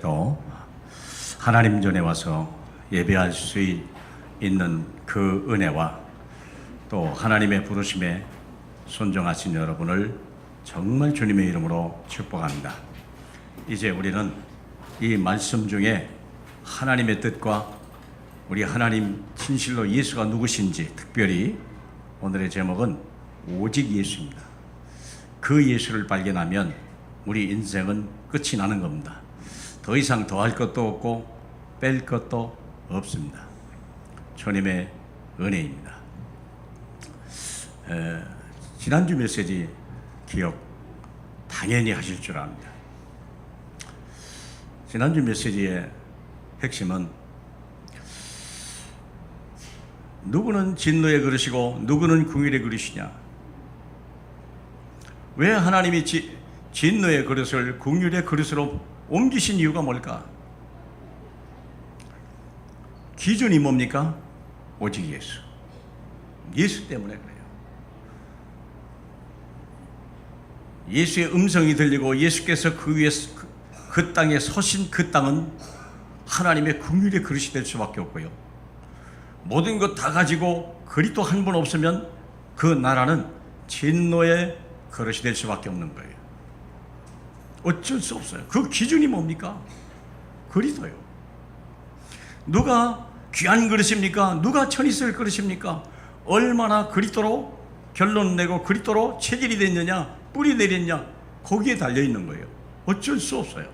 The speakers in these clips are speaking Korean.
도 하나님 전에 와서 예배할 수 있는 그 은혜와 또 하나님의 부르심에 순종하신 여러분을 정말 주님의 이름으로 축복합니다. 이제 우리는 이 말씀 중에 하나님의 뜻과 우리 하나님 진실로 예수가 누구신지, 특별히 오늘의 제목은 오직 예수입니다. 그 예수를 발견하면 우리 인생은 끝이 나는 겁니다. 더 이상 더할 것도 없고 뺄 것도 없습니다. 주님의 은혜입니다. 지난주 메시지 기억 당연히 하실 줄 압니다. 지난주 메시지의 핵심은 누구는 진노의 그릇이고 누구는 긍휼의 그릇이냐. 왜 하나님이 진노의 그릇을 긍휼의 그릇으로 옮기신 이유가 뭘까? 기준이 뭡니까? 오직 예수. 예수 때문에 그래요. 예수의 음성이 들리고 예수께서 그 위에 그 땅에 서신 그 땅은 하나님의 긍휼의 그릇이 될 수밖에 없고요. 모든 것 다 가지고 그리스도 한 분 없으면 그 나라는 진노의 그릇이 될 수밖에 없는 거예요. 어쩔 수 없어요. 그 기준이 뭡니까? 그리스도요. 누가 귀한 그릇입니까? 누가 천이 쓸 그릇입니까? 얼마나 그리스도로 결론 내고 그리스도로 체질이 됐느냐, 뿌리 내렸냐, 거기에 달려있는 거예요. 어쩔 수 없어요.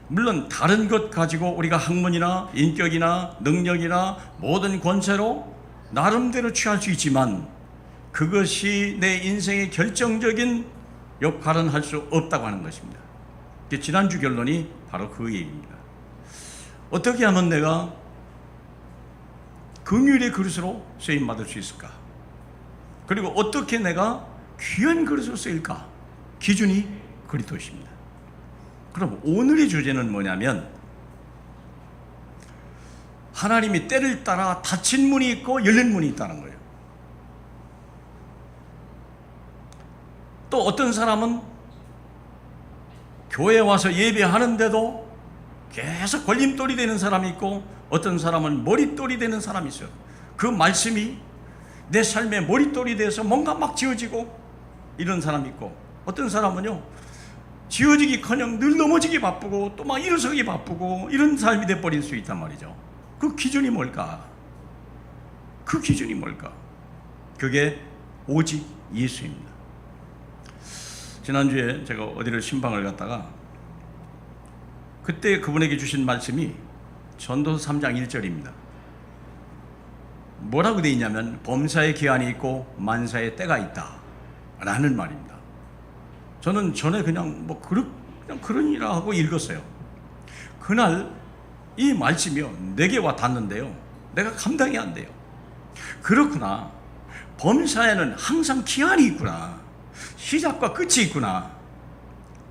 물론 다른 것 가지고 우리가 학문이나 인격이나 능력이나 모든 권세로 나름대로 취할 수 있지만 그것이 내 인생의 결정적인 역할은 할 수 없다고 하는 것입니다. 지난주 결론이 바로 그 얘기입니다. 어떻게 하면 내가 긍휼의 그릇으로 쓰임받을 수 있을까? 그리고 어떻게 내가 귀한 그릇으로 쓰일까? 기준이 그리스도십니다. 그럼 오늘의 주제는 뭐냐면 하나님이 때를 따라 닫힌 문이 있고 열린 문이 있다는 거예요. 또 어떤 사람은 교회에 와서 예배하는데도 계속 걸림돌이 되는 사람이 있고 어떤 사람은 머릿돌이 되는 사람이 있어요. 그 말씀이 내 삶에 머릿돌이 돼서 뭔가 막 지어지고 이런 사람이 있고 어떤 사람은요 지어지기커녕 늘 넘어지기 바쁘고 또 막 일어서기 바쁘고 이런 삶이 돼버릴 수 있단 말이죠. 그 기준이 뭘까? 그 기준이 뭘까? 그게 오직 예수입니다. 지난주에 제가 어디를 신방을 갔다가 그때 그분에게 주신 말씀이 전도서 3장 1절입니다. 뭐라고 되어 있냐면 범사의 기한이 있고 만사의 때가 있다 라는 말입니다. 저는 전에 그냥 그러니라 하고 읽었어요. 그날 이 말씀이요 내게 와 닿는데요 내가 감당이 안 돼요. 그렇구나, 범사에는 항상 기한이 있구나, 시작과 끝이 있구나.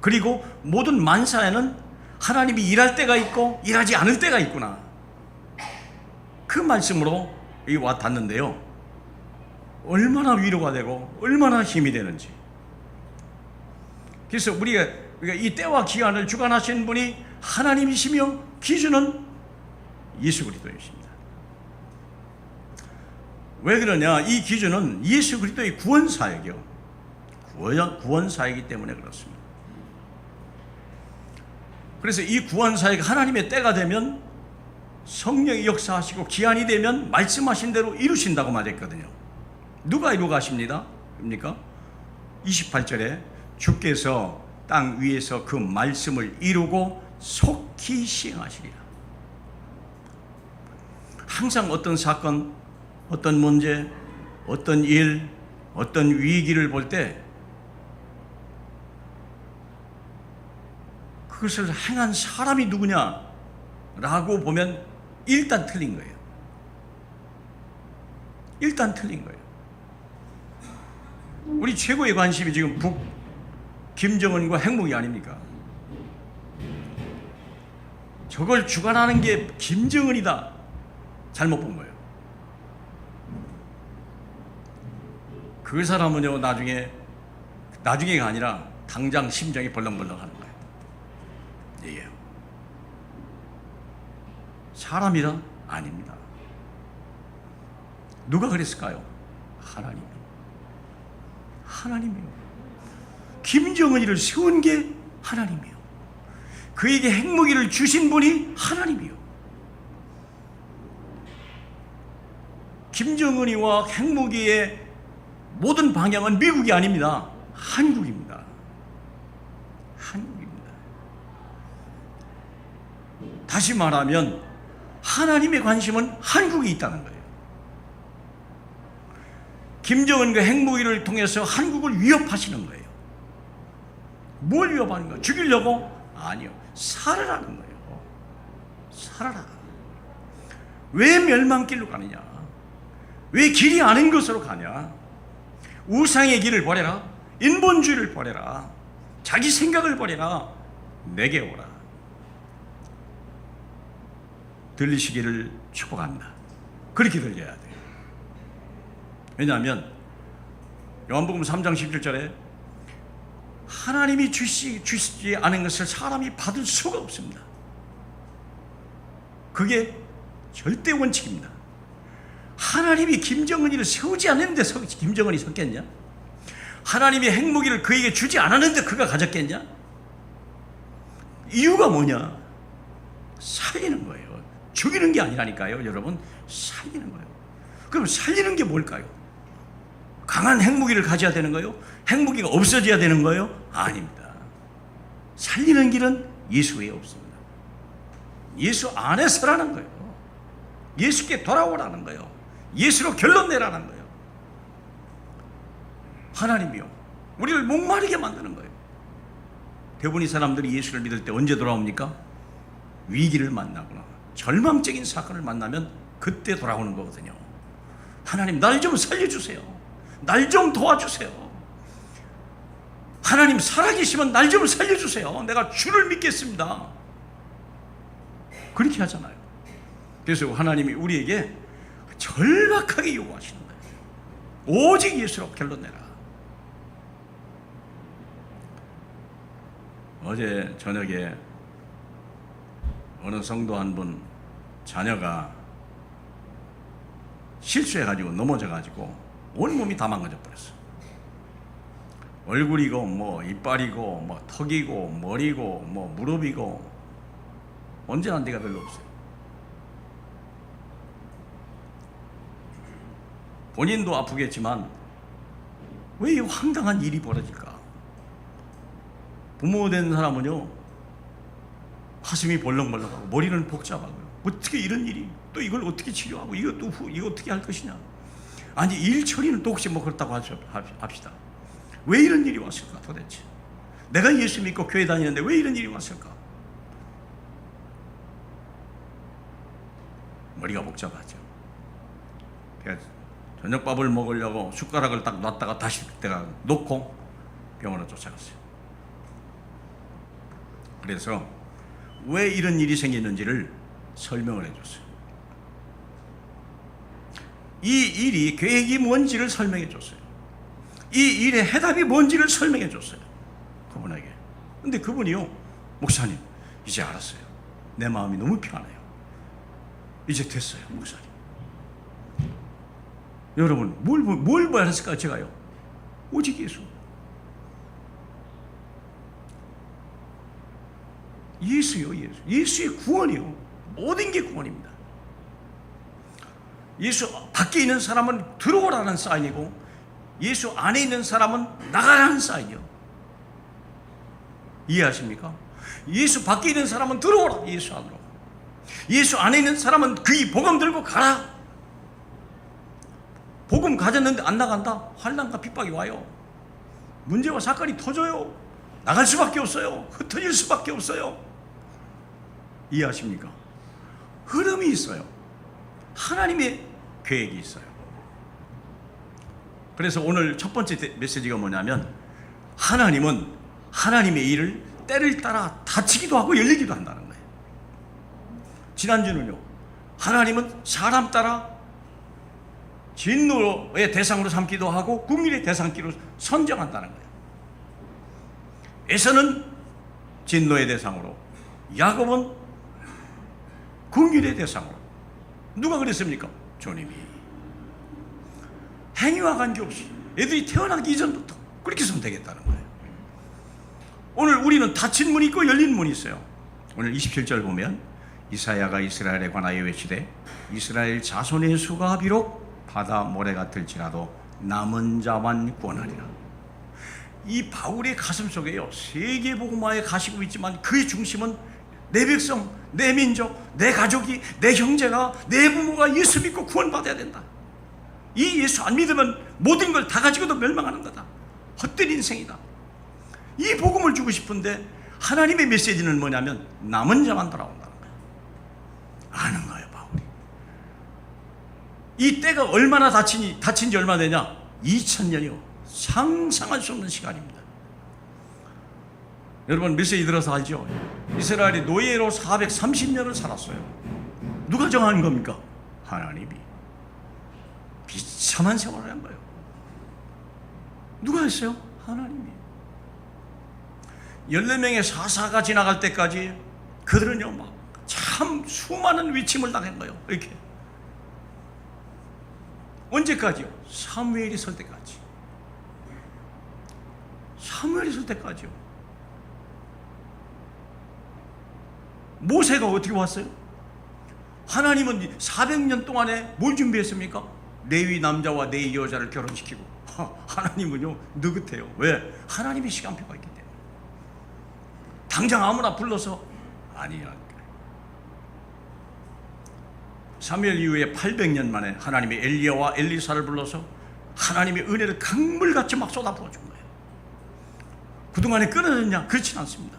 그리고 모든 만사에는 하나님이 일할 때가 있고 일하지 않을 때가 있구나. 그 말씀으로 와 닿는데요 얼마나 위로가 되고 얼마나 힘이 되는지. 그래서 우리가 이 때와 기한을 주관하신 분이 하나님이시며 기준은 예수 그리스도이십니다. 왜 그러냐? 이 기준은 예수 그리스도의 구원 사역이요 구원 사역이기 때문에 그렇습니다. 그래서 이 구원 사역 하나님의 때가 되면 성령이 역사하시고 기한이 되면 말씀하신 대로 이루신다고 말했거든요. 누가 이루가십니다? 입니까? 28절에 주께서 땅 위에서 그 말씀을 이루고 속히 시행하시리라. 항상 어떤 사건, 어떤 문제, 어떤 일, 어떤 위기를 볼 때 그것을 행한 사람이 누구냐라고 보면 일단 틀린 거예요. 일단 틀린 거예요. 우리 최고의 관심이 지금 김정은과 핵무기 아닙니까? 저걸 주관하는 게 김정은이다. 잘못 본 거예요. 그 사람은요 나중에가 아니라 당장 심장이 벌렁벌렁 하는 거예요. 예. 사람이라? 아닙니다. 누가 그랬을까요? 하나님이요. 하나님이요. 김정은이를 세운 게 하나님이요. 그에게 핵무기를 주신 분이 하나님이요. 김정은이와 핵무기의 모든 방향은 미국이 아닙니다. 한국입니다. 한국입니다. 다시 말하면 하나님의 관심은 한국에 있다는 거예요. 김정은과 핵무기를 통해서 한국을 위협하시는 거예요. 뭘 위협하는 거예요? 죽이려고? 아니요. 살아라는 거예요. 살아라. 왜 멸망길로 가느냐? 왜 길이 아닌 것으로 가냐? 우상의 길을 버려라. 인본주의를 버려라. 자기 생각을 버려라. 내게 오라. 들리시기를 축복합니다. 그렇게 들려야 돼요. 왜냐하면 요한복음 3장 11절에 하나님이 주시지 않은 것을 사람이 받을 수가 없습니다. 그게 절대 원칙입니다. 하나님이 김정은이를 세우지 않았는데 김정은이 섰겠냐? 하나님이 핵무기를 그에게 주지 않았는데 그가 가졌겠냐? 이유가 뭐냐? 살리는 거예요. 죽이는 게 아니라니까요. 여러분, 살리는 거예요. 그럼 살리는 게 뭘까요? 강한 핵무기를 가져야 되는 거예요? 핵무기가 없어져야 되는 거예요? 아닙니다. 살리는 길은 예수 외에 없습니다. 예수 안에 서라는 거예요. 예수께 돌아오라는 거예요. 예수로 결론 내라는 거예요. 하나님이요, 우리를 목마르게 만드는 거예요. 대부분의 사람들이 예수를 믿을 때 언제 돌아옵니까? 위기를 만나거나 절망적인 사건을 만나면 그때 돌아오는 거거든요. 하나님, 날 좀 살려주세요. 날 좀 도와주세요. 하나님, 살아계시면 날 좀 살려주세요. 내가 주를 믿겠습니다. 그렇게 하잖아요. 그래서 하나님이 우리에게 절박하게 요구하시는 거예요. 오직 예수로 결론 내라. 어제 저녁에 어느 성도 한 분 자녀가 실수해가지고 넘어져가지고 온몸이 다 망가져 버렸어. 얼굴이고 뭐 이빨이고 뭐 턱이고 머리고 뭐 무릎이고 언제나 데가 별로 없어요. 본인도 아프겠지만 왜 이 황당한 일이 벌어질까? 부모 된 사람은요, 가슴이 벌렁벌렁하고 머리는 복잡하고요. 어떻게 이런 일이, 또 이걸 어떻게 치료하고 이거 어떻게 할 것이냐? 아니, 일 처리는 또 혹시 뭐 그렇다고 합시다. 왜 이런 일이 왔을까 도대체? 내가 예수 믿고 교회 다니는데 왜 이런 일이 왔을까? 머리가 복잡하죠. 그래서 저녁밥을 먹으려고 숟가락을 딱 놨다가 다시 내가 놓고 병원으로 쫓아갔어요. 그래서 왜 이런 일이 생겼는지를 설명을 해줬어요. 이 일이 계획이 뭔지를 설명해 줬어요. 이 일의 해답이 뭔지를 설명해 줬어요. 그분에게. 근데 그분이요, 목사님, 이제 알았어요. 내 마음이 너무 편해요. 이제 됐어요, 목사님. 여러분, 뭘 알았을까요, 제가요? 오직 예수. 예수요, 예수. 예수의 구원이요. 모든 게 구원입니다. 예수 밖에 있는 사람은 들어오라는 사인이고, 예수 안에 있는 사람은 나가라는 사인이요. 이해하십니까? 예수 밖에 있는 사람은 들어오라, 예수 안으로. 예수 안에 있는 사람은 그 복음 들고 가라. 복음 가졌는데 안 나간다? 환난과 핍박이 와요. 문제와 사건이 터져요. 나갈 수밖에 없어요. 흩어질 수밖에 없어요. 이해하십니까? 흐름이 있어요. 하나님의 계획이 있어요. 그래서 오늘 첫 번째 메시지가 뭐냐면, 하나님은 하나님의 일을 때를 따라 닫히기도 하고 열리기도 한다는 거예요. 지난주는요, 하나님은 사람 따라 진노의 대상으로 삼기도 하고 국민의 대상기로 선정한다는 거예요. 에서는 진노의 대상으로, 야곱은 긍휼의 대상으로. 누가 그랬습니까? 주님이. 행위와 관계없이 애들이 태어나기 이전부터 그렇게 선택했다는 거예요. 오늘 우리는 닫힌 문이 있고 열린 문이 있어요. 오늘 27절 보면 이사야가 이스라엘에 관하여 외치되 이스라엘 자손의 수가 비록 바다 모래 같을지라도 남은 자만 구원하리라. 이 바울의 가슴 속에요, 세계 복음화에 가시고 있지만 그의 중심은 내 백성, 내 민족, 내 가족이, 내 형제가, 내 부모가 예수 믿고 구원받아야 된다. 이 예수 안 믿으면 모든 걸 다 가지고도 멸망하는 거다. 헛된 인생이다. 이 복음을 주고 싶은데 하나님의 메시지는 뭐냐면 남은 자만 돌아온다는 거예요. 아는 거예요, 바울이. 이 때가 얼마나 닫힌 지 얼마 되냐? 2000년이요. 상상할 수 없는 시간입니다. 여러분 메시지 들어서 알죠? 이스라엘이 노예로 430년을 살았어요. 누가 정한 겁니까? 하나님이. 비참한 생활을 한 거예요. 누가 했어요? 하나님이. 14명의 사사가 지나갈 때까지 그들은요 막 참 수많은 위침을 당한 거예요. 이렇게. 언제까지요? 사무엘이 설 때까지. 사무엘이 설 때까지요. 모세가 어떻게 왔어요? 하나님은 400년 동안에 뭘 준비했습니까? 레위 남자와 레위 여자를 결혼시키고. 하나님은요 느긋해요. 왜? 하나님의 시간표가 있기 때문에. 당장 아무나 불러서 아니야. 사무엘 이후에 800년 만에 하나님이 엘리야와 엘리사를 불러서 하나님의 은혜를 강물같이 막 쏟아부어 준 거예요. 그동안에 끊어졌냐? 그렇진 않습니다.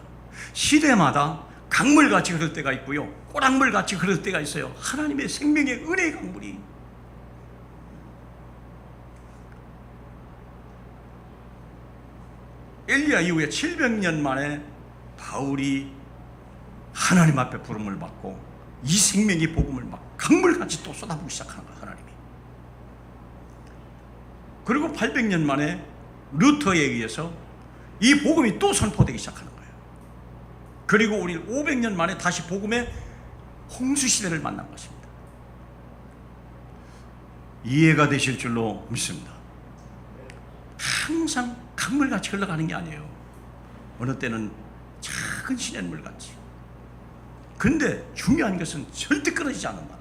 시대마다 강물같이 흐를 때가 있고요, 꼬락물같이 흐를 때가 있어요. 하나님의 생명의 은혜의 강물이. 엘리야 이후에 700년 만에 바울이 하나님 앞에 부름을 받고 이 생명의 복음을 막 강물같이 또 쏟아부기 시작하는 거예요, 하나님이. 그리고 800년 만에 루터에 의해서 이 복음이 또 선포되기 시작하는 거예요. 그리고 우리는 500년 만에 다시 복음의 홍수시대를 만난 것입니다. 이해가 되실 줄로 믿습니다. 항상 강물같이 흘러가는 게 아니에요. 어느 때는 작은 시냇물같이. 근데 중요한 것은 절대 끊어지지 않는다.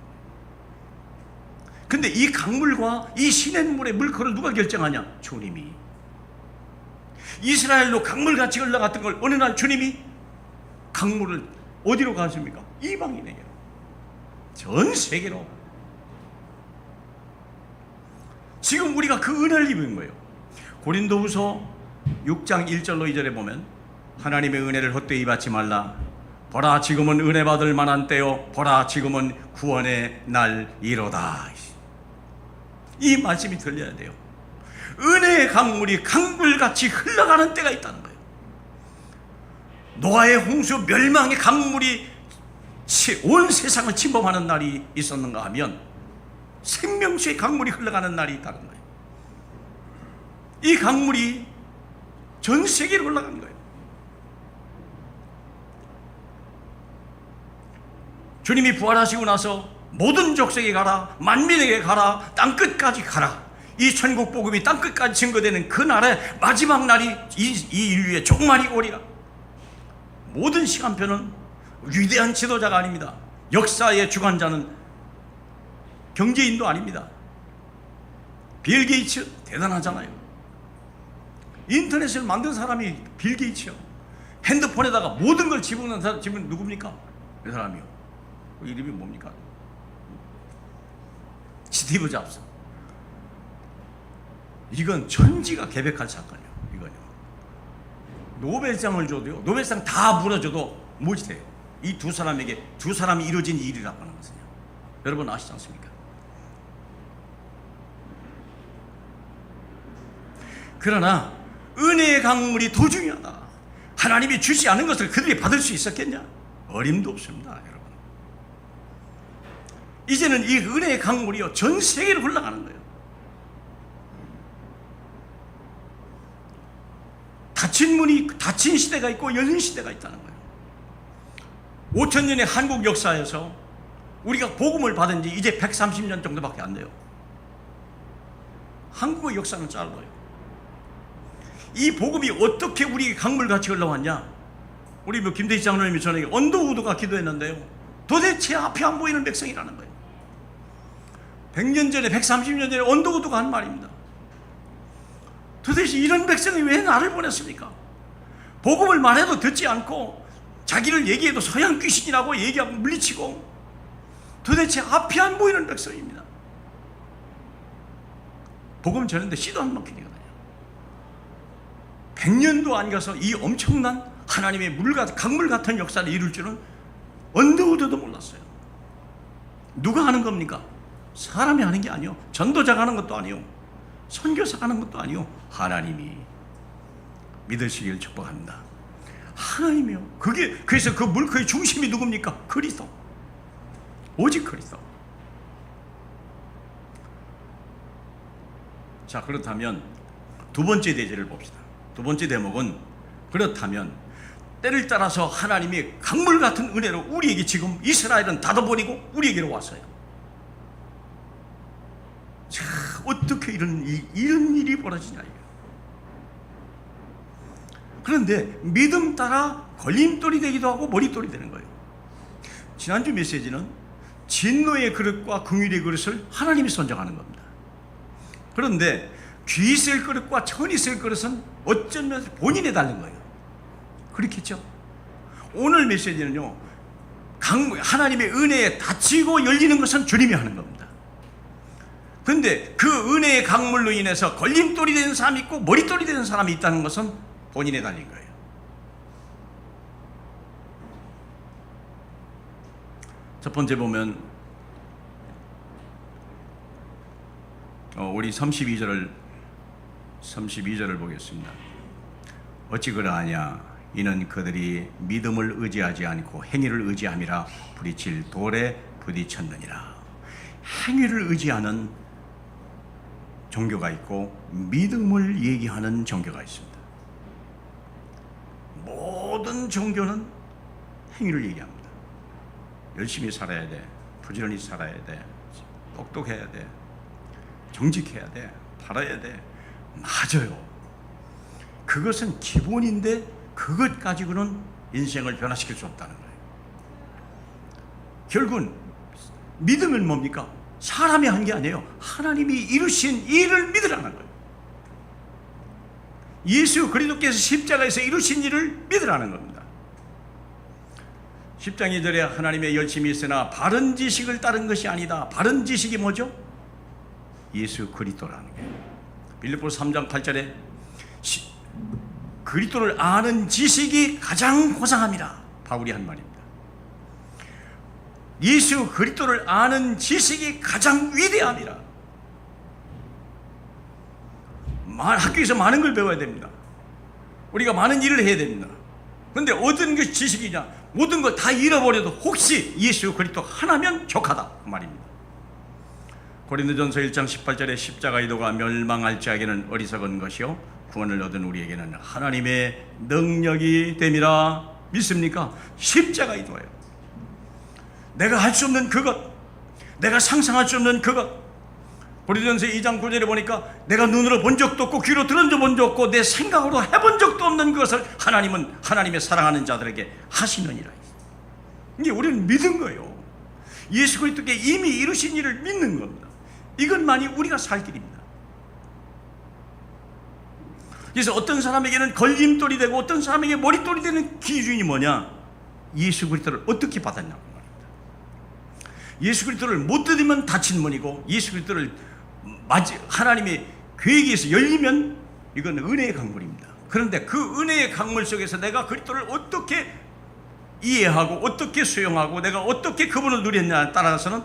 근데 이 강물과 이 시냇물의 물꼬를 누가 결정하냐? 주님이. 이스라엘로 강물같이 흘러갔던 걸 어느 날 주님이 강물을 어디로 가십니까? 이방인에게로, 전 세계로. 지금 우리가 그 은혜를 입은 거예요. 고린도후서 6장 1절로 2절에 보면 하나님의 은혜를 헛되이 받지 말라. 보라 지금은 은혜 받을 만한 때요, 보라 지금은 구원의 날이로다. 이 말씀이 들려야 돼요. 은혜의 강물이 강물같이 흘러가는 때가 있다는 거예요. 노아의 홍수 멸망의 강물이 온 세상을 침범하는 날이 있었는가 하면 생명수의 강물이 흘러가는 날이 있다는 거예요. 이 강물이 전 세계로 흘러간 거예요. 주님이 부활하시고 나서 모든 족속에 가라, 만민에게 가라, 땅끝까지 가라. 이 천국 복음이 땅끝까지 증거되는 그 날에 마지막 날이 이 인류의 종말이 오리라. 모든 시간표는 위대한 지도자가 아닙니다. 역사의 주관자는 경제인도 아닙니다. 빌 게이츠 대단하잖아요. 인터넷을 만든 사람이 빌 게이츠요. 핸드폰에다가 모든 걸 집어넣는 사람, 지금 누굽니까? 그 사람이요. 그 이름이 뭡니까? 스티브 잡스. 이건 전지가 계획한 사건이에요. 이거요. 노벨상을 줘도요, 노벨상 다 물어줘도 못해요. 이 두 사람에게, 두 사람이 이루어진 일이라고 하는 것은요. 여러분 아시지 않습니까? 그러나 은혜의 강물이 더 중요하다. 하나님이 주지 않은 것을 그들이 받을 수 있었겠냐? 어림도 없습니다, 여러분. 이제는 이 은혜의 강물이요, 전 세계로 흘러가는 거예요. 닫힌 문이, 닫힌 시대가 있고 열린 시대가 있다는 거예요. 5000년의 한국 역사에서 우리가 복음을 받은 지 이제 130년 정도밖에 안 돼요. 한국의 역사는 짧아요. 이 복음이 어떻게 우리에게 강물같이 흘러왔냐? 우리 김대희 장로님이 전에 언더우드가 기도했는데요, 도대체 앞이 안 보이는 백성이라는 거예요. 100년 전에, 130년 전에 언더우드가 한 말입니다. 도대체 이런 백성이 왜 나를 보냈습니까? 복음을 말해도 듣지 않고 자기를 얘기해도 서양 귀신이라고 얘기하고 물리치고, 도대체 앞이 안 보이는 백성입니다. 복음 전했는데 씨도 안 먹히거든요. 100년도 안 가서 이 엄청난 하나님의 강물 같은 역사를 이룰 줄은 언더우드도 몰랐어요. 누가 하는 겁니까? 사람이 하는 게 아니요, 전도자가 하는 것도 아니요, 선교사가 하는 것도 아니요, 하나님이. 믿으시길 축복합니다. 하나님이요. 그래서 그 물거의 중심이 누굽니까? 그리스도. 오직 그리스도. 자, 그렇다면 두 번째 대제를 봅시다. 두 번째 대목은, 그렇다면 때를 따라서 하나님이 강물 같은 은혜로 우리에게 지금 이스라엘은 닫아버리고 우리에게로 왔어요. 자, 어떻게 이런 일이 벌어지냐. 그런데 믿음 따라 걸림돌이 되기도 하고 머릿돌이 되는 거예요. 지난주 메시지는 진노의 그릇과 긍휼의 그릇을 하나님이 선정하는 겁니다. 그런데 귀 있을 그릇과 천 있을 그릇은 어쩌면 본인에 달린 거예요. 그렇겠죠? 오늘 메시지는요, 하나님의 은혜에 닫히고 열리는 것은 주님이 하는 겁니다. 그런데 그 은혜의 강물로 인해서 걸림돌이 되는 사람이 있고 머릿돌이 되는 사람이 있다는 것은 본인에 달린 거예요. 첫 번째 보면 우리 32절을 보겠습니다. 어찌 그러하냐? 이는 그들이 믿음을 의지하지 않고 행위를 의지함이라 부딪힐 돌에 부딪혔느니라. 행위를 의지하는 종교가 있고 믿음을 얘기하는 종교가 있습니다. 모든 종교는 행위를 얘기합니다. 열심히 살아야 돼, 부지런히 살아야 돼, 똑똑해야 돼, 정직해야 돼, 바라야 돼. 맞아요. 그것은 기본인데 그것 가지고는 인생을 변화시킬 수 없다는 거예요. 결국은 믿음은 뭡니까? 사람이 한 게 아니에요. 하나님이 이루신 일을 믿으라는 거예요. 예수 그리스도께서 십자가에서 이루신 일을 믿으라는 겁니다. 10장 2절에 하나님의 열심이 있으나 바른 지식을 따른 것이 아니다. 바른 지식이 뭐죠? 예수 그리스도라는 거예요. 빌립보서 3장 8절에 그리스도를 아는 지식이 가장 고상함이라 바울이 한 말입니다. 예수 그리스도를 아는 지식이 가장 위대함이라. 학교에서 많은 걸 배워야 됩니다. 우리가 많은 일을 해야 됩니다. 그런데 어떤 것이 지식이냐? 모든 걸 다 잃어버려도 혹시 예수 그리스도 하나면 족하다 그 말입니다. 고린도전서 1장 18절에 십자가 의도가 멸망할지 하기는 어리석은 것이요 구원을 얻은 우리에게는 하나님의 능력이 됨이라. 믿습니까? 십자가 의도예요. 내가 할 수 없는 그것, 내가 상상할 수 없는 그것. 고린도전서 2장 9절에 보니까 내가 눈으로 본 적도 없고 귀로 들은 적도 없고 내 생각으로 해본 적도 없는 그것을 하나님은 하나님의 사랑하는 자들에게 하시느니라. 이게 우리는 믿은 거예요. 예수 그리스도께 이미 이루신 일을 믿는 겁니다. 이것만이 우리가 살 길입니다. 그래서 어떤 사람에게는 걸림돌이 되고 어떤 사람에게 머릿돌이 되는 기준이 뭐냐? 예수 그리스도를 어떻게 받았냐고 말입니다. 예수 그리스도를 못 드리면 닫힌 문이고, 예수 그리스도를 하나님의 계획에서 열리면 이건 은혜의 강물입니다. 그런데 그 은혜의 강물 속에서 내가 그리스도를 어떻게 이해하고 어떻게 수용하고 내가 어떻게 그분을 누렸냐에 따라서는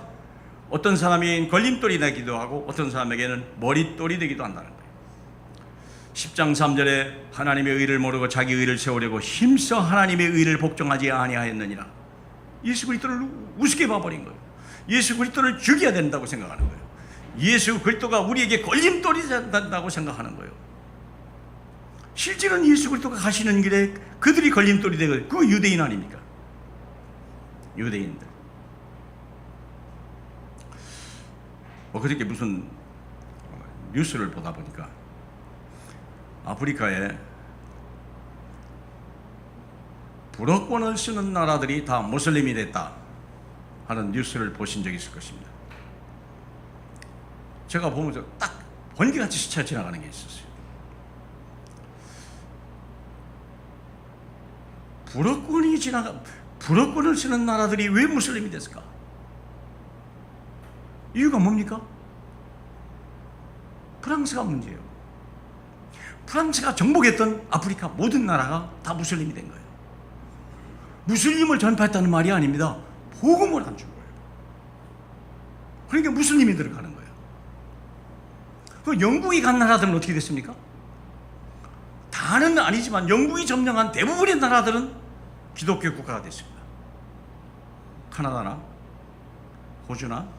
어떤 사람이 걸림돌이 되기도 하고 어떤 사람에게는 머릿돌이 되기도 한다는 거예요. 10장 3절에 하나님의 의를 모르고 자기 의를 세우려고 힘써 하나님의 의를 복종하지 아니하였느니라. 예수 그리스도를 우습게 봐버린 거예요. 예수 그리스도를 죽여야 된다고 생각하는 거예요. 예수 그리스도가 우리에게 걸림돌이 된다고 생각하는 거예요. 실제로는 예수 그리스도가 가시는 길에 그들이 걸림돌이 되고, 그 유대인 아닙니까? 유대인들. 그저께 무슨 뉴스를 보다 보니까 아프리카에 불어권을 쓰는 나라들이 다 무슬림이 됐다 하는 뉴스를 보신 적이 있을 것입니다. 제가 보면서 딱 번개같이 스쳐 지나가는 게 있었어요. 불어권을 쓰는 나라들이 왜 무슬림이 됐을까? 이유가 뭡니까? 프랑스가 문제예요. 프랑스가 정복했던 아프리카 모든 나라가 다 무슬림이 된 거예요. 무슬림을 전파했다는 말이 아닙니다. 복음을 안 준 거예요. 그러니까 무슬림이 들어가는 거예요. 그 영국이 간 나라들은 어떻게 됐습니까? 다는 아니지만 영국이 점령한 대부분의 나라들은 기독교 국가가 됐습니다. 카나다나 호주나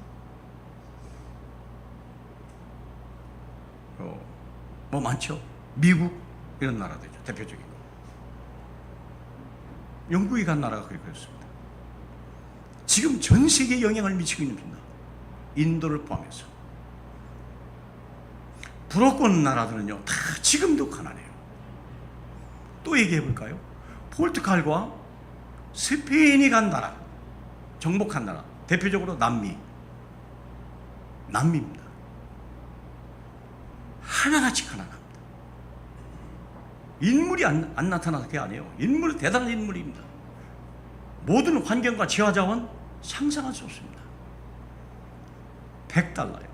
뭐 많죠. 미국 이런 나라들이죠. 대표적인 거. 영국이 간 나라가 그렇습니다. 지금 전 세계에 영향을 미치고 있습니다. 인도를 포함해서. 불어권 나라들은요 다 지금도 가난해요. 또 얘기해 볼까요? 포르투갈과 스페인이 간 나라, 정복한 나라, 대표적으로 남미입니다. 하나같이 가난합니다. 인물이 안 나타나는 게 아니에요. 인물은 대단한 인물입니다. 모든 환경과 지하자원 상상할 수 없습니다. $100요.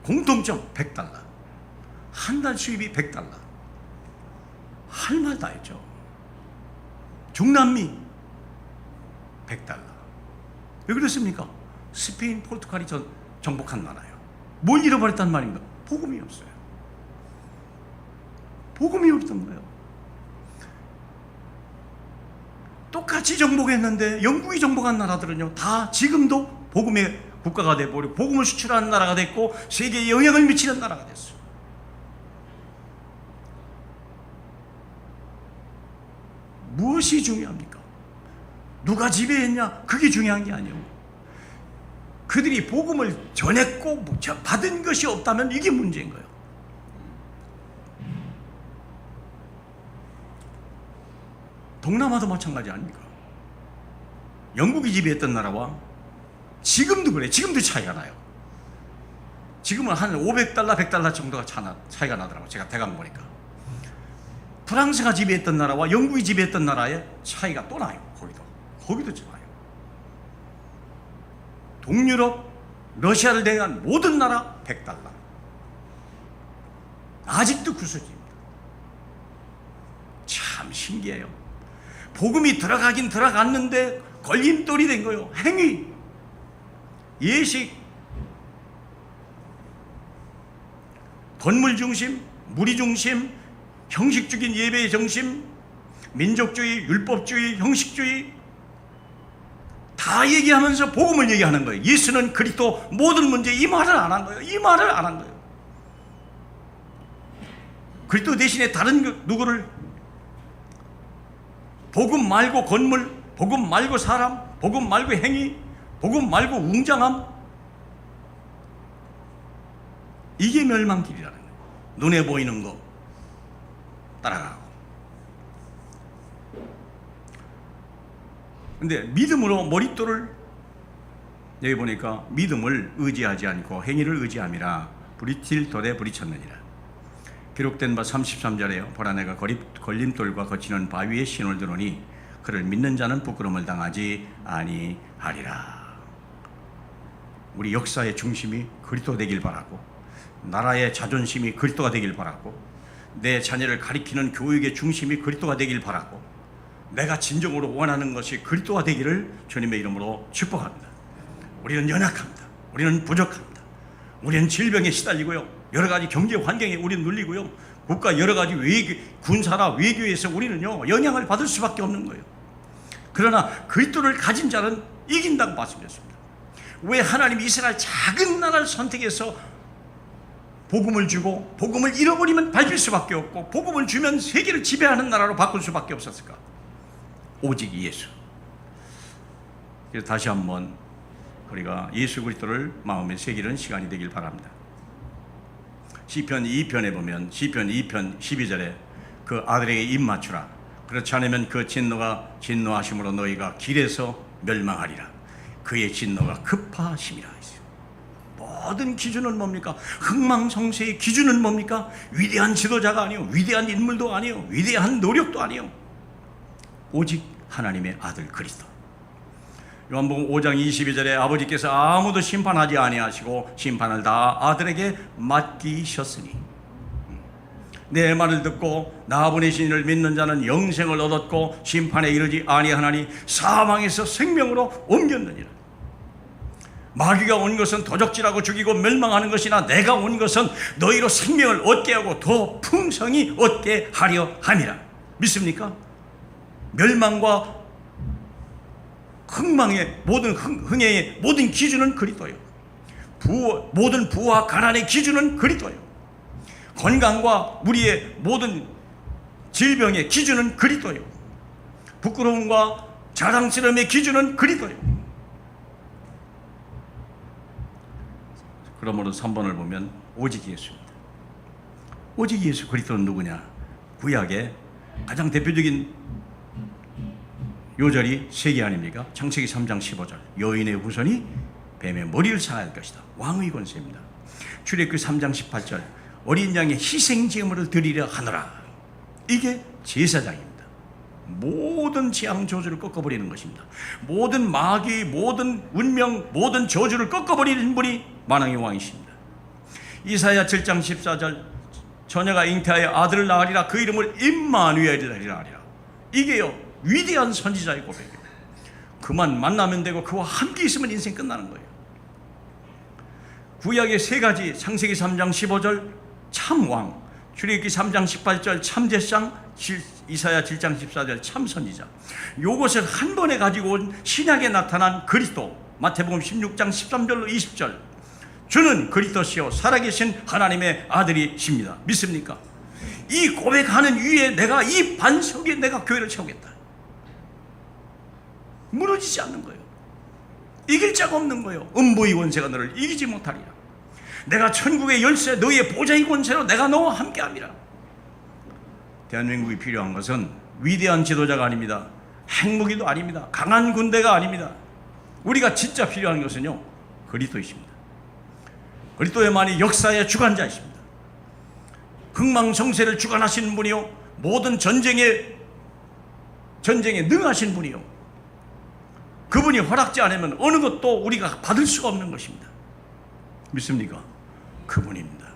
공통점 $100. 한 달 수입이 $100. 할 말 다 했죠. 중남미 $100. 왜 그렇습니까? 스페인, 포르투갈이 정복한 나라예요. 뭘 잃어버렸단 말입니까? 복음이 없어요. 복음이 없던 거예요. 똑같이 정복했는데 영국이 정복한 나라들은요 다 지금도 복음의 국가가 돼버리고 복음을 수출하는 나라가 됐고 세계에 영향을 미치는 나라가 됐어요. 무엇이 중요합니까? 누가 지배했냐? 그게 중요한 게 아니에요. 그들이 복음을 전했고 받은 것이 없다면 이게 문제인 거예요. 동남아도 마찬가지 아닙니까? 영국이 지배했던 나라와 지금도 그래. 지금도 차이가 나요. 지금은 한 $500, $100 정도가 차이가 나더라고요. 제가 대강 보니까. 프랑스가 지배했던 나라와 영국이 지배했던 나라의 차이가 또 나요. 거기도 차요. 동유럽, 러시아를 대한 모든 나라 $100. 아직도 그 수준입니다. 참 신기해요. 복음이 들어가긴 들어갔는데 걸림돌이 된 거예요. 행위, 예식, 건물 중심, 무리 중심, 형식적인 예배의 정심, 민족주의, 율법주의, 형식주의 다 얘기하면서 복음을 얘기하는 거예요. 예수는 그리스도, 모든 문제 이 말을 안 한 거예요. 이 말을 안 한 거예요. 그리스도 대신에 다른 누구를 복음 말고 건물, 복음 말고 사람, 복음 말고 행위, 복음 말고 웅장함, 이게 멸망길이라는 거예요. 눈에 보이는 거 따라가고. 근데 믿음으로 머릿돌을, 여기 보니까 믿음을 의지하지 않고 행위를 의지함이라 부딪힐 돌에 부딪혔느니라. 기록된 바 33절에요. 보라 내가 걸림돌과 거치는 바위에 신을 드노니 그를 믿는 자는 부끄러움을 당하지 아니하리라. 우리 역사의 중심이 그리스도 되길 바라고, 나라의 자존심이 그리스도가 되길 바라고, 내 자녀를 가리키는 교육의 중심이 그리스도가 되길 바라고, 내가 진정으로 원하는 것이 그리스도가 되기를 주님의 이름으로 축복합니다. 우리는 연약합니다. 우리는 부족합니다. 우리는 질병에 시달리고요, 여러 가지 경제 환경에 우리는 눌리고요, 국가 여러 가지 군사나 외교에서 우리는요 영향을 받을 수밖에 없는 거예요. 그러나 그리스도를 가진 자는 이긴다고 말씀드렸습니다. 왜 하나님이 이스라엘 작은 나라를 선택해서 복음을 주고 복음을 잃어버리면 밟힐 수밖에 없고 복음을 주면 세계를 지배하는 나라로 바꿀 수밖에 없었을까? 오직 예수. 그래서 다시 한번 우리가 예수 그리스도를 마음에 새기는 시간이 되길 바랍니다. 시편 2편에 보면 시편 2편 12절에 그 아들에게 입 맞추라. 그렇지 않으면 그 진노하심으로 너희가 길에서 멸망하리라. 그의 진노가 급하심이라 했어요. 모든 기준은 뭡니까? 흥망성쇠의 기준은 뭡니까? 위대한 지도자가 아니요, 위대한 인물도 아니요, 위대한 노력도 아니요, 오직 하나님의 아들 그리스도. 요한복음 5장 22절에 아버지께서 아무도 심판하지 아니하시고 심판을 다 아들에게 맡기셨으니 내 말을 듣고 나 보내신 이를 믿는 자는 영생을 얻었고 심판에 이르지 아니하나니 사망에서 생명으로 옮겼느니라. 마귀가 온 것은 도적질하고 죽이고 멸망하는 것이나 내가 온 것은 너희로 생명을 얻게 하고 더 풍성히 얻게 하려 함이라. 믿습니까? 멸망과 흥망의 모든 흥행의 모든 기준은 그리스도예요. 모든 부와 가난의 기준은 그리스도예요. 건강과 우리의 모든 질병의 기준은 그리스도예요. 부끄러움과 자랑스러움의 기준은 그리스도예요. 그러므로 3번을 보면 오직 예수입니다. 오직 예수. 그리스도는 누구냐? 구약의 가장 대표적인 요절이 세 개 아닙니까? 창세기 3장 15절 여인의 후손이 뱀의 머리를 상할 것이다. 왕의 권세입니다. 출애굽기 3장 18절 어린 양의 희생제물을 드리려 하노라. 이게 제사장입니다. 모든 재앙 저주를 꺾어버리는 것입니다. 모든 마귀, 모든 운명, 모든 저주를 꺾어버리는 분이 만왕의 왕이십니다. 이사야 7장 14절 처녀가 잉태하여 아들을 낳으리라. 그 이름을 임마누엘이라 하리라. 이게요 위대한 선지자의 고백이에요. 그만 만나면 되고 그와 함께 있으면 인생 끝나는 거예요. 구약의 세 가지, 창세기 3장 15절 참왕, 출애굽기 3장 18절 참제상, 이사야 7장 14절 참선지자. 요것을 한 번에 가지고 온 신약에 나타난 그리스도. 마태복음 16장 13절로 20절 주는 그리스도시요 살아계신 하나님의 아들이십니다. 믿습니까? 이 고백하는 위에 내가 이 반석에 내가 교회를 세우겠다. 무너지지 않는 거예요. 이길 자가 없는 거예요. 음부의 권세가 너를 이기지 못하리라. 내가 천국의 열쇠 너희의 보좌의 권세로 내가 너와 함께함이라. 대한민국이 필요한 것은 위대한 지도자가 아닙니다. 핵무기도 아닙니다. 강한 군대가 아닙니다. 우리가 진짜 필요한 것은요 그리스도이십니다. 그리스도의만이 역사의 주관자이십니다. 흥망성쇠를 주관하시는 분이요 모든 전쟁에 능하신 분이요 그분이 허락지 않으면 어느 것도 우리가 받을 수가 없는 것입니다. 믿습니까? 그분입니다.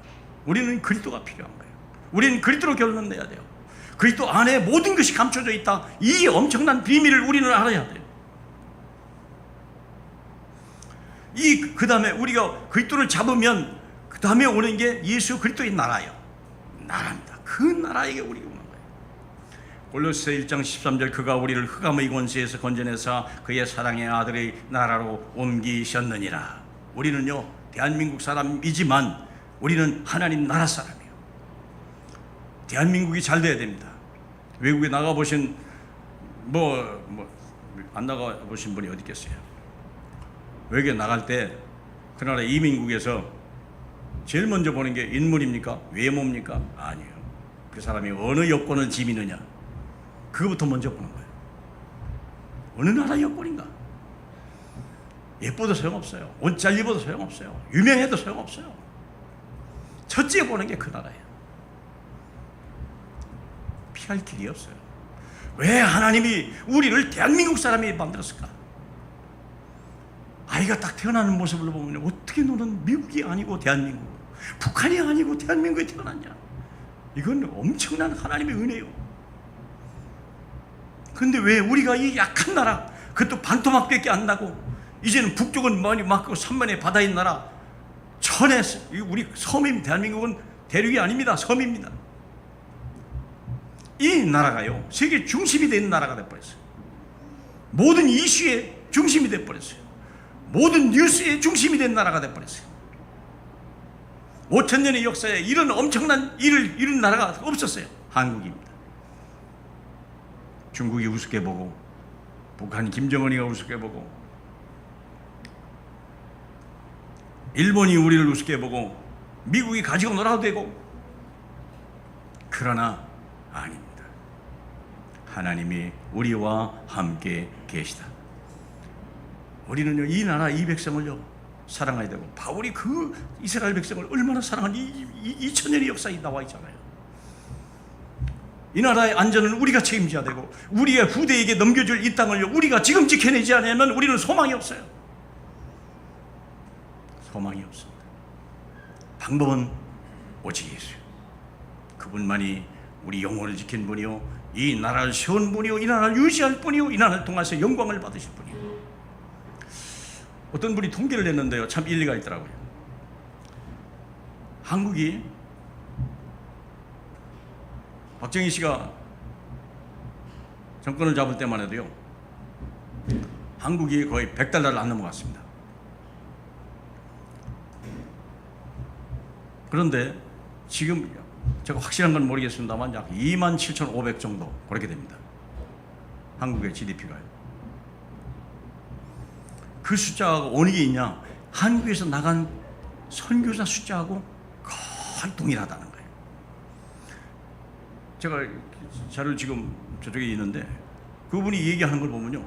우리는 그리스도가 필요한 거예요. 우리는 그리스도로 결론 내야 돼요. 그리스도 안에 모든 것이 감춰져 있다. 이 엄청난 비밀을 우리는 알아야 돼요. 그 다음에 우리가 그리스도를 잡으면 그 다음에 오는 게 예수 그리스도의 나라예요. 나라입니다. 그 나라에게 우리가 오는 거예요. 골로새 1장 13절 그가 우리를 흑암의 권세에서 건져내사 그의 사랑의 아들의 나라로 옮기셨느니라. 우리는요 대한민국 사람이지만 우리는 하나님 나라 사람이에요. 대한민국이 잘 돼야 됩니다. 외국에 나가보신 안 나가보신 분이 어디 있겠어요? 외국에 나갈 때 그 나라 이민국에서 제일 먼저 보는 게 인물입니까? 외모입니까? 아니에요. 그 사람이 어느 여권을 지니느냐 그거부터 먼저 보는 거예요. 어느 나라 여권인가? 예뻐도 소용없어요. 옷 잘 입어도 소용없어요. 유명해도 소용없어요. 첫째 보는 게 그 나라예요. 피할 길이 없어요. 왜 하나님이 우리를 대한민국 사람이 만들었을까? 아이가 딱 태어나는 모습을 보면 어떻게 너는 미국이 아니고 대한민국, 북한이 아니고 대한민국에 태어났냐? 이건 엄청난 하나님의 은혜요. 근데 왜 우리가 이 약한 나라, 그것도 반토막밖에 안 나고 이제는 북쪽은 많이 막고 삼면에 바다인 나라, 천에 우리 섬임 대한민국은 대륙이 아닙니다. 섬입니다. 이 나라가요 세계 중심이 된 나라가 돼버렸어요. 모든 이슈의 중심이 돼버렸어요. 모든 뉴스의 중심이 된 나라가 돼버렸어요. 5,000년의 역사에 이런 엄청난 일을 이룬 나라가 없었어요. 한국입니다. 중국이 우습게 보고 북한 김정은이가 우습게 보고 일본이 우리를 우습게 보고 미국이 가지고 놀아도 되고, 그러나 아닙니다. 하나님이 우리와 함께 계시다. 우리는요, 이 나라 이 백성을요 사랑해야 되고, 바울이 그 이스라엘 백성을 얼마나 사랑하니 2000년의 역사에 나와 있잖아요. 이 나라의 안전은 우리가 책임져야 되고, 우리의 후대에게 넘겨줄 이 땅을요 우리가 지금 지켜내지 않으면 우리는 소망이 없어요. 소망이 없습니다. 방법은 오직 예수. 그분만이 우리 영혼을 지킨 분이요, 이 나라를 세운 분이요, 이 나라를 유지할 분이요, 이 나라를 통해서 영광을 받으실 분이요. 어떤 분이 통계를 냈는데요, 참 일리가 있더라고요. 한국이 박정희 씨가 정권을 잡을 때만 해도요, 한국이 거의 100달러를 안 넘어갔습니다. 그런데 지금 제가 확실한 건 모르겠습니다만 약 27,500 정도 그렇게 됩니다. 한국의 GDP가요. 그 숫자가 어느 게 있냐? 한국에서 나간 선교사 숫자하고 거의 동일하다는 거예요. 제가 자료를 지금 저쪽에 있는데 그분이 얘기하는 걸 보면요,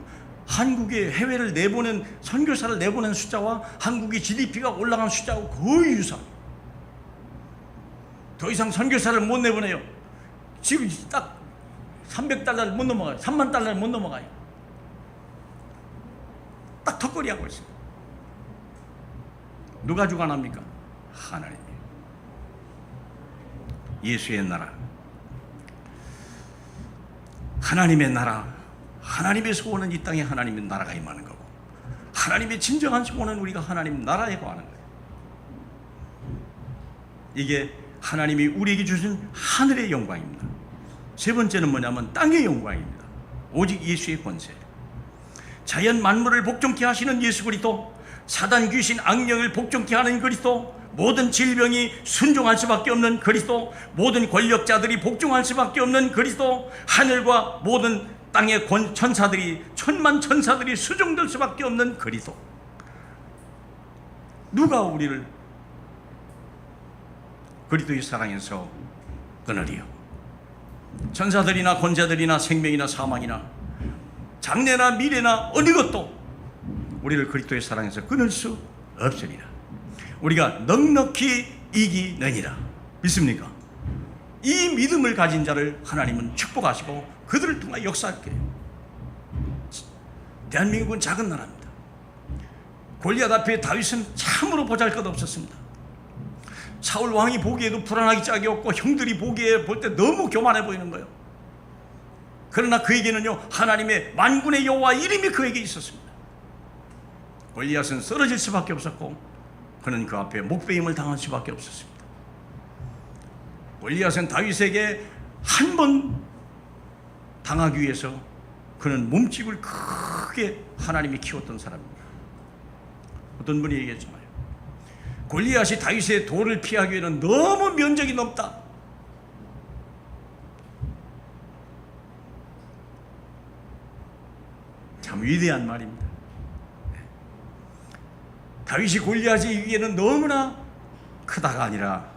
한국에 해외를 내보낸 선교사를 내보낸 숫자와 한국의 GDP가 올라간 숫자하고 거의 유사해요. 더 이상 선교사를 못 내보내요. 지금 딱 300달러를 못 넘어가요. 3만 달러를 못 넘어가요. 딱 턱걸이 하고 있어요. 누가 주관합니까? 하나님이. 예수의 나라, 하나님의 나라, 하나님의 소원은 이 땅에 하나님의 나라가 임하는 거고, 하나님의 진정한 소원은 우리가 하나님 나라에 거하는 거예요. 이게 하나님이 우리에게 주신 하늘의 영광입니다. 세 번째는 뭐냐면 땅의 영광입니다. 오직 예수의 권세. 자연 만물을 복종케 하시는 예수 그리스도, 사단 귀신 악령을 복종케 하는 그리스도, 모든 질병이 순종할 수밖에 없는 그리스도, 모든 권력자들이 복종할 수밖에 없는 그리스도, 하늘과 모든 땅의 천사들이, 천만 천사들이 수종될 수밖에 없는 그리스도. 누가 우리를 그리스도의 사랑에서 끊으리요? 천사들이나 권자들이나 생명이나 사망이나 장래나 미래나 어느 것도 우리를 그리스도의 사랑에서 끊을 수 없으리라. 우리가 넉넉히 이기느니라. 믿습니까? 이 믿음을 가진 자를 하나님은 축복하시고 그들을 통해 역사할 거예요. 대한민국은 작은 나라입니다. 골리앗 앞에 다윗은 참으로 보잘것없었습니다. 사울 왕이 보기에도 불안하기 짝이 없고 형들이 보기에 볼 때 너무 교만해 보이는 거예요. 그러나 그에게는요, 하나님의 만군의 여호와 이름이 그에게 있었습니다. 골리앗은 쓰러질 수밖에 없었고 그는 그 앞에 목베임을 당할 수밖에 없었습니다. 골리앗은 다윗에게 한 번 당하기 위해서 그는 몸집을 크게 하나님이 키웠던 사람입니다. 어떤 분이 얘기했잖아요. 골리앗이 다윗의 돌을 피하기 위해는 너무 면적이 넓다. 참 위대한 말입니다. 다윗이 골리앗이 이기에는 너무나 크다가 아니라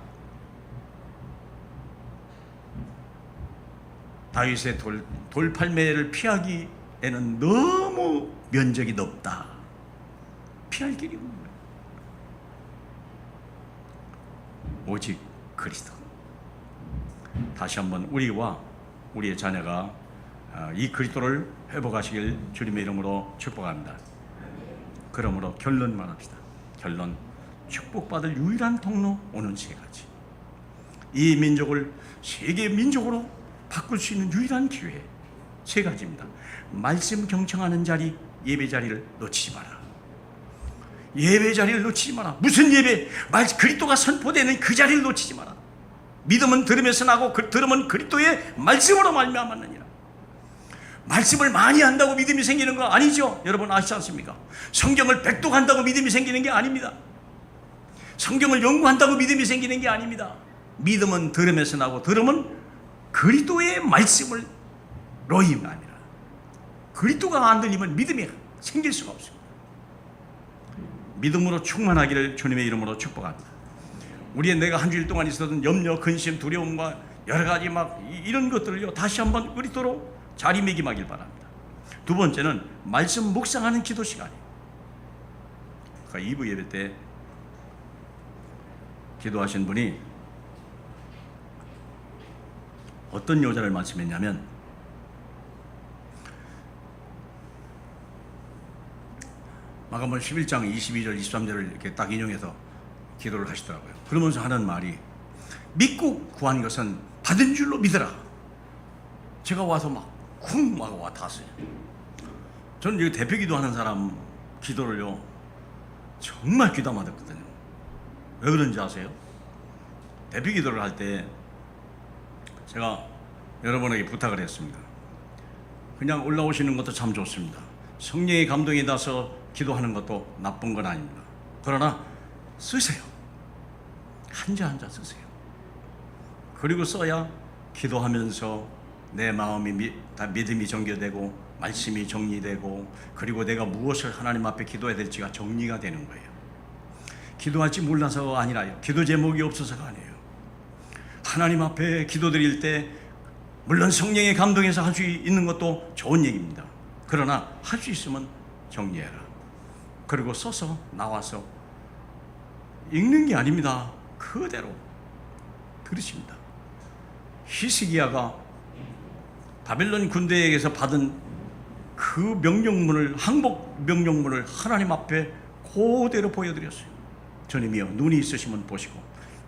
다윗의 돌팔매를 피하기에는 너무 면적이 넓다. 피할 길이 없는 거예요. 오직 그리스도. 다시 한번 우리와 우리의 자녀가 이 그리스도를 회복하시길 주님의 이름으로 축복합니다. 그러므로 결론만 합시다. 결론, 축복받을 유일한 통로 오는 세 가지. 이 민족을 세계 민족으로 바꿀 수 있는 유일한 기회 세 가지입니다. 말씀 경청하는 자리, 예배 자리를 놓치지 마라. 예배 자리를 놓치지 마라. 무슨 예배? 그리스도가 선포되는 그 자리를 놓치지 마라. 믿음은 들음에서 나고 들음은 그리스도의 말씀으로 말미암았느니라. 말씀을 많이 한다고 믿음이 생기는 거 아니죠. 여러분 아시지 않습니까? 성경을 백독한다고 믿음이 생기는 게 아닙니다. 성경을 연구한다고 믿음이 생기는 게 아닙니다. 믿음은 들음에서 나고 들음은 그리스도의 말씀을 로임이 아니라, 그리스도가 안 들리면 믿음이 생길 수가 없습니다. 믿음으로 충만하기를 주님의 이름으로 축복합니다. 우리의 내가 한 주일 동안 있었던 염려, 근심, 두려움과 여러 가지 막 이런 것들을요 다시 한번 그리스도로 자리매김하길 바랍니다. 두 번째는 말씀 묵상하는 기도 시간이에요. 그러니까 2부 예배 때 기도하신 분이 어떤 여자를 말씀했냐면 마가복음 11장 22절 23절을 이렇게 딱 인용해서 기도를 하시더라고요. 그러면서 하는 말이 믿고 구한 것은 받은 줄로 믿어라. 제가 와서 쿵 와 닿았어요. 저는 이 대표 기도하는 사람 기도를요 정말 귀담아 듣거든요. 왜 그런지 아세요? 대표 기도를 할 때 제가 여러분에게 부탁을 했습니다. 그냥 올라오시는 것도 참 좋습니다. 성령의 감동이 나서 기도하는 것도 나쁜 건 아닙니다. 그러나 쓰세요. 한자 한자 쓰세요. 그리고 써야 기도하면서 내 마음이 다 믿음이 정결되고 말씀이 정리되고 그리고 내가 무엇을 하나님 앞에 기도해야 될지가 정리가 되는 거예요. 기도할지 몰라서가 아니라요. 기도 제목이 없어서가 아니에요. 하나님 앞에 기도드릴 때 물론 성령의 감동에서 할 수 있는 것도 좋은 얘기입니다. 그러나 할 수 있으면 정리해라. 그리고 써서 나와서 읽는 게 아닙니다. 그대로 들으십니다. 히스기야가 바벨론 군대에게서 받은 그 명령문을 항복 명령문을 하나님 앞에 그대로 보여드렸어요. 주님이여 눈이 있으시면 보시고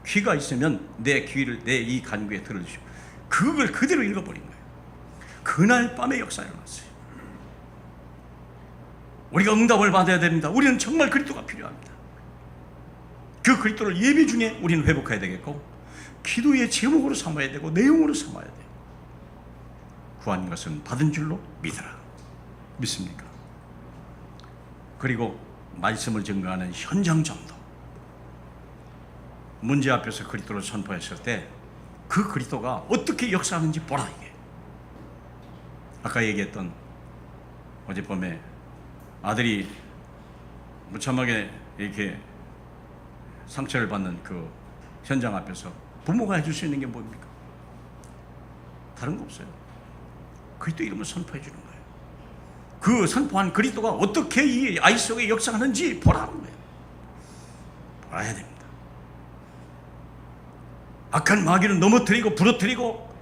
귀가 있으면 내 귀를 내 이 간구에 들어주시고 그걸 그대로 읽어버린 거예요. 그날 밤에 역사가 일어났어요. 우리가 응답을 받아야 됩니다. 우리는 정말 그리스도가 필요합니다. 그 그리스도를 예배 중에 우리는 회복해야 되겠고 기도의 제목으로 삼아야 되고 내용으로 삼아야 돼요. 구한 것은 받은 줄로 믿어라. 믿습니까? 그리고 말씀을 증거하는 현장 전도. 문제 앞에서 그리스도를 선포했을 때 그 그리스도가 어떻게 역사하는지 보라 이게. 아까 얘기했던 어젯밤에 아들이 무참하게 이렇게 상처를 받는 그 현장 앞에서 부모가 해줄 수 있는 게 뭡니까? 다른 거 없어요. 그리스도 이름을 선포해 주는 거예요. 그 선포한 그리스도가 어떻게 이 아이 속에 역사하는지 보라는 거예요. 보아야 됩니다. 악한 마귀는 넘어뜨리고 부러뜨리고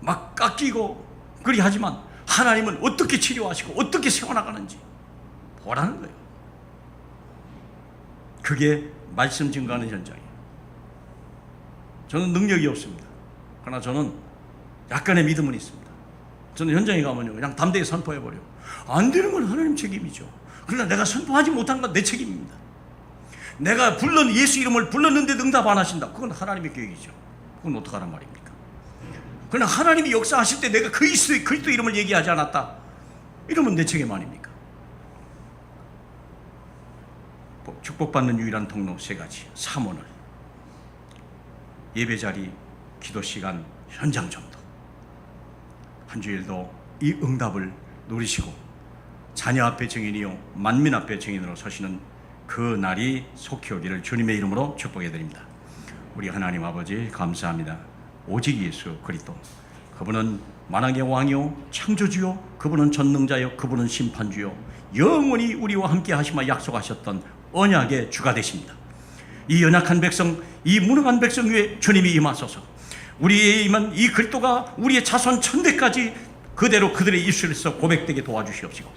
막 깎이고 그리하지만 하나님은 어떻게 치료하시고 어떻게 세워나가는지 보라는 거예요. 그게 말씀 증거하는 현장이에요. 저는 능력이 없습니다. 그러나 저는 약간의 믿음은 있습니다. 저는 현장에 가면요 그냥 담대히 선포해버려요. 안 되는 건 하나님 책임이죠. 그러나 내가 선포하지 못한 건 내 책임입니다. 내가 예수 이름을 불렀는데 응답 안 하신다. 그건 하나님의 계획이죠. 그건 어떡하란 말입니까? 그러나 하나님이 역사하실 때 내가 그리스도 이름을 얘기하지 않았다. 이러면 내 책임 아닙니까? 축복받는 유일한 통로 세 가지. 3원을 예배자리, 기도시간, 현장 전도. 한 주일도 이 응답을 누리시고 자녀 앞에 증인이요 만민 앞에 증인으로 서시는 그 날이 속히 오기를 주님의 이름으로 축복해 드립니다. 우리 하나님 아버지 감사합니다. 오직 예수 그리스도 그분은 만왕의 왕이요 창조주요 그분은 전능자요 그분은 심판주요 영원히 우리와 함께 하시마 약속하셨던 언약의 주가 되십니다. 이 연약한 백성 이 무능한 백성 위에 주님이 임하소서. 우리의 임한 이 그리스도가 우리의 자손 천대까지 그대로 그들의 입술에서 고백되게 도와주시옵시고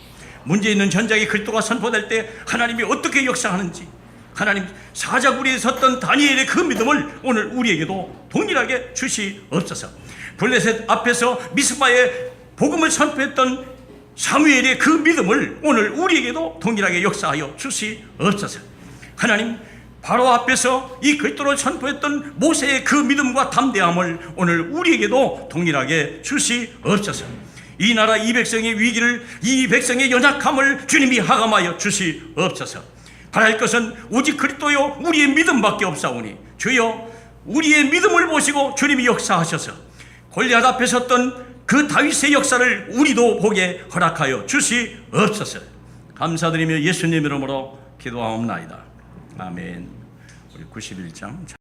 문제 있는 현장에 그리스도가 선포될 때 하나님이 어떻게 역사하는지 하나님 사자구리에 섰던 다니엘의 그 믿음을 오늘 우리에게도 동일하게 주시옵소서. 블레셋 앞에서 미스바의 복음을 선포했던 사무엘의 그 믿음을 오늘 우리에게도 동일하게 역사하여 주시옵소서. 하나님 바로 앞에서 이 그리스도를 선포했던 모세의 그 믿음과 담대함을 오늘 우리에게도 동일하게 주시옵소서. 이 나라 이 백성의 위기를 이 백성의 연약함을 주님이 하감하여 주시옵소서. 바랄 것은 오직 그리스도요 우리의 믿음밖에 없사오니 주여 우리의 믿음을 보시고 주님이 역사하셔서 골리앗 앞에 섰던 그 다윗의 역사를 우리도 보게 허락하여 주시옵소서. 감사드리며 예수님 이름으로 기도하옵나이다. 아멘. 우리 91장